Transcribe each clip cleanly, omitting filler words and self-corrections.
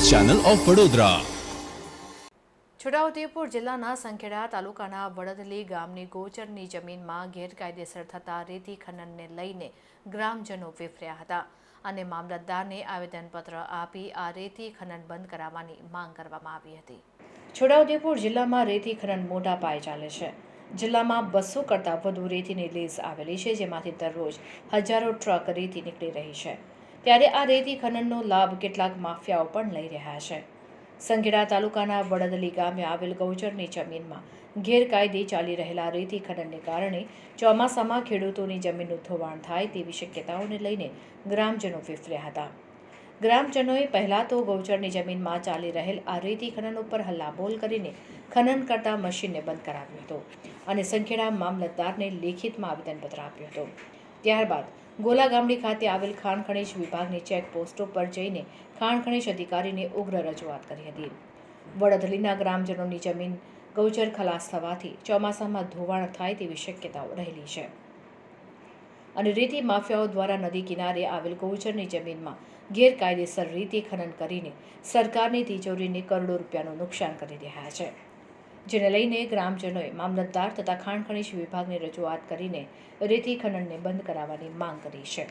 Channel of Vadodara. Chhota Udepur જિલ્લાના સંખેડા તાલુકાના વડદલી ગામની ગોચરની જમીનમાં ગેરકાયદેસર થતા રેતી ખનનને લઈને ગ્રામજનો વિફર્યા હતા અને મામલતદારને આવેદનપત્ર આપી આ રેતી ખનન બંધ કરાવવાની માંગ કરવામાં આવી હતી। છોટાઉદેપુર જિલ્લામાં રેતી ખનન મોટા પાયે ચાલે છે। જિલ્લામાં 200 કરતાં વધુ રેતીની લીઝ આવેલી છે, જેમાંથી દરરોજ હજારો ટ્રક રેતી નીકળી રહી છે। ત્યારે આ રેતી ખનનનો લાભ કેટલાક માફિયાઓ પણ લઈ રહ્યા છે। સંખેડા તાલુકાના વડદલી ગામે આવેલ ગૌચરની જમીનમાં ગેરકાયદે ચાલી રહેલા રેતી ખનનને કારણે ચોમાસામાં ખેડૂતોની જમીનનું ધોવાણ થાય તેવી શક્યતાઓને લઈને ગ્રામજનો વિફર્યા હતા। ગ્રામજનોએ પહેલાં તો ગૌચરની જમીનમાં ચાલી રહેલ આ રેતી ખનન ઉપર હલ્લાબોલ કરીને ખનન કરતા મશીનને બંધ કરાવ્યું હતું અને સંખેડા મામલતદારને લેખિતમાં આવેદનપત્ર આપ્યું હતું। ત્યારબાદ ગોલા ગામડી ખાતે આવેલ ખાણ ખનીજ વિભાગની ચેકપોસ્ટો પર જઈને ખાણ ખનીજ અધિકારીને ઉગ્ર રજૂઆત કરી હતી। વડદલીના ગ્રામજનોની જમીન ગૌચર ખલાસ થવાથી ચોમાસામાં ધોવાણ થાય તેવી શક્યતાઓ રહેલી છે અને રેતી માફિયાઓ દ્વારા નદી કિનારે આવેલ ગૌચરની જમીનમાં ગેરકાયદેસર રેતી ખનન કરીને સરકારની તિજોરીને કરોડો રૂપિયાનું નુકસાન કરી રહ્યા છે, જેને લઈને ગ્રામજનોએ મામલતદાર તથા ખાણ ખનીજ વિભાગને રજૂઆત કરીને રેતી ખનનને બંધ કરાવવાની માંગ કરી છે।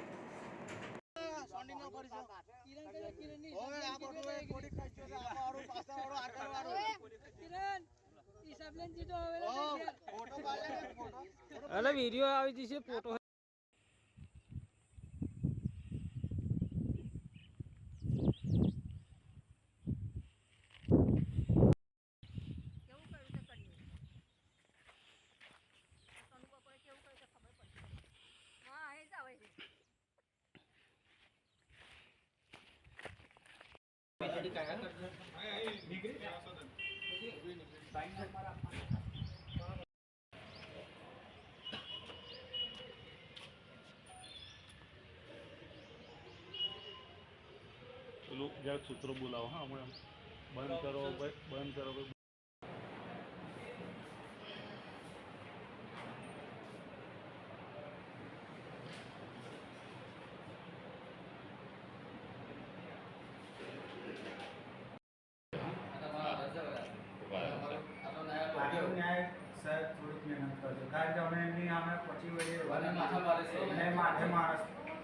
અરે વિડિયો આવી જશે ફોટો लोग जरा सूत्रों बुलाओ। हाँ बंद करो बंद करो।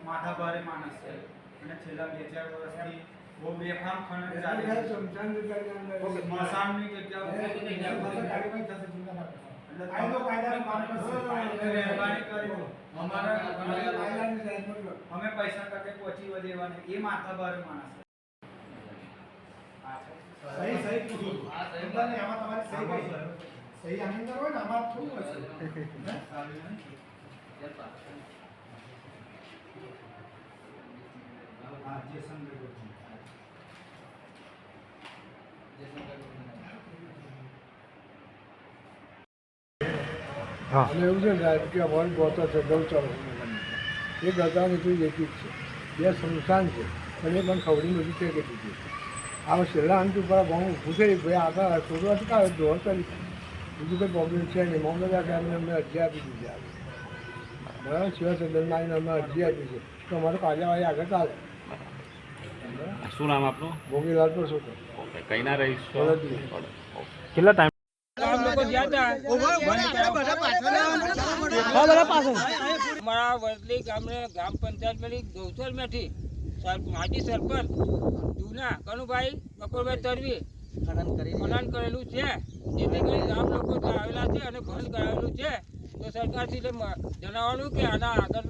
माथा भारे मानस है અને છેલ્લા 2-4 વર્ષથી બહુ બેફામ ખનન ચાલી રહ્યું છે। મસાણની જગ્યાઓ આ તો કાયદાનું કામ કરશે। મહેરબાની કરી અમે પૈસા કરકે પહોંચી વળેવા ને એ માથા ભારે માણસ સહી સહી પૂછું આ સહી ને આમાં તમારી સહી કઈ છે સહી આની અંદર હોય ને આમાં થોડું હશે हाँ એવું છે ને કે અમારી ગોતા છે ગૌચર એ ગરદાની કોઈ દેખી છે બે સ્મશાન છે અને પણ ખવડી બધી છે કેટલી છે આ છેલ્લા અંત ઉપર બહુ ઊભું થઈ ભાઈ આગળ શરૂઆત કાઢે દોડ કરી બીજું કંઈ પ્રોબ્લેમ છે નહીં મામલતદાર સાહેબને અમને અરજી આપી દીધી આવે બરાબર શિવચંદ્રના અમને અરજી આપી છે તો અમારું કાર્યવાહી આગળ ચાલે। શું નામ આપનું? ભોગીલાલ પરસોત્તમ। ઓકે કઈ ના રહીશ કેટલા ટાઈમ અમારા વડલી ગામને ગ્રામ પંચાયતની ગૌચરમાંથી માજી સરપંચ જૂના કનુભાઈ બકોરભાઈ તરવી ખનન કરેલું છે, જેથી કરી ગામ લોકો આવેલા છે અને બંધ કરાવેલું છે। તો સરકારથી જણાવવાનું કે આના આગળ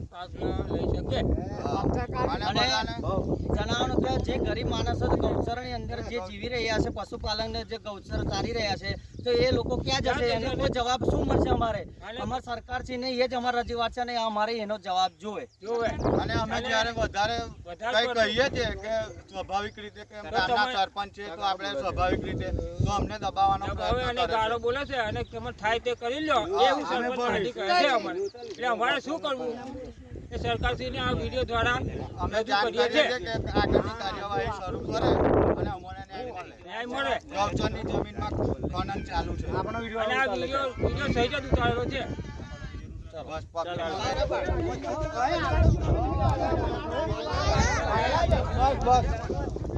લઈ શકે અને જણાવવાનું કે જે ગરીબ માણસો ગૌચરની અંદર જે જીવી રહ્યા છે, પશુપાલન જે ગૌચર ચાલી રહ્યા છે, તો એ લોકો ક્યાં જશે? એનો કોઈ જવાબ શું મળશે? અમારે સરકાર છે ને એ જ અમારી રજૂઆત છે ને અમારે એનો જવાબ જોવે। અને અમે જ્યારે વધારે કઈ કહીએ છીએ કે સ્વાભાવિક રીતે કે ગામના સરપંચ છે તો આપણે સ્વાભાવિક રીતે તો અમને દબાવવાનો પ્રયત્ન અને ગાળો બોલે છે અને તમે થાય તે કરી લો એવું સરપંચ કહે છે અમારે। એટલે અમારે શું કરવું એ સરકારશ્રીને આ વિડીયો દ્વારા અમે જાણ કરીએ છીએ કે આગળની કાર્યવાહી શરૂ કરે અને અમને ન્યાય મળે। ગૌચરની જમીનમાં ખનન ચાલુ છે અને આ વિડીયો સહી જ ઉતારેલો છે। બસ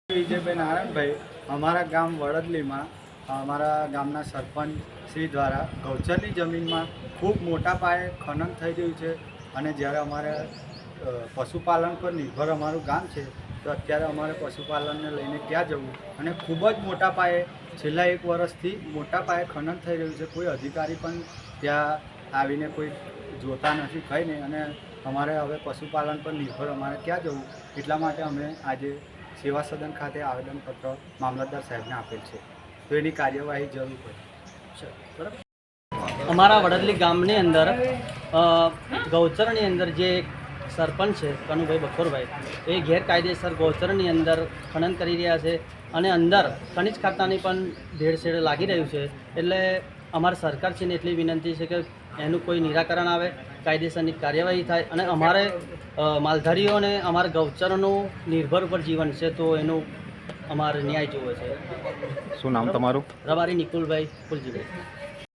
વિજયભાઈ નારાયણભાઈ અમારા ગામ વડદલીમાં અમારા ગામના સરપંચ શ્રી દ્વારા ગૌચરની જમીનમાં ખૂબ મોટા પાયે ખનન થઈ રહ્યું છે અને જ્યારે અમારે પશુપાલન પર નિર્ભર અમારું ગામ છે તો અત્યારે અમારે પશુપાલનને લઈને ક્યાં જવું અને ખૂબ જ મોટા પાયે છેલ્લા 1 વર્ષથી મોટા પાયે ખનન થઈ રહ્યું છે. કોઈ અધિકારી પણ ત્યાં આવીને કોઈ જોતા નથી, કંઈ નહીં. અને અમારે હવે પશુપાલન પર નિર્ભર અમારે ક્યાં જવું, એટલા માટે અમે આજે સેવા સદન ખાતે આવેદનપત્ર મામલતદાર સાહેબને આપેલ છે. તો એની કાર્યવાહી જરૂર પડે. બરાબર. અમારા વડદલી ગામની અંદર ગૌચરની અંદર જે સરપંચ છે કનુભાઈ બખોરભાઈ, એ ગેરકાયદેસર ગૌચરની અંદર ખનન કરી રહ્યા છે અને અંદર ખનિજ ખાતાની પણ ભેળસેળ લાગી રહ્યું છે. એટલે અમારી સરકારશ્રીને એટલી વિનંતી છે કે એનું કોઈ નિરાકરણ આવે, કાયદેસરની કાર્યવાહી થાય અને અમારે માલધારીઓને અમારા ગૌચરનું નિર્ભર પર જીવન છે, તો એનું અમારે ન્યાય જોવે છે. શું નામ તમારું? રબારી નિકુલભાઈ ફુલજીભાઈ.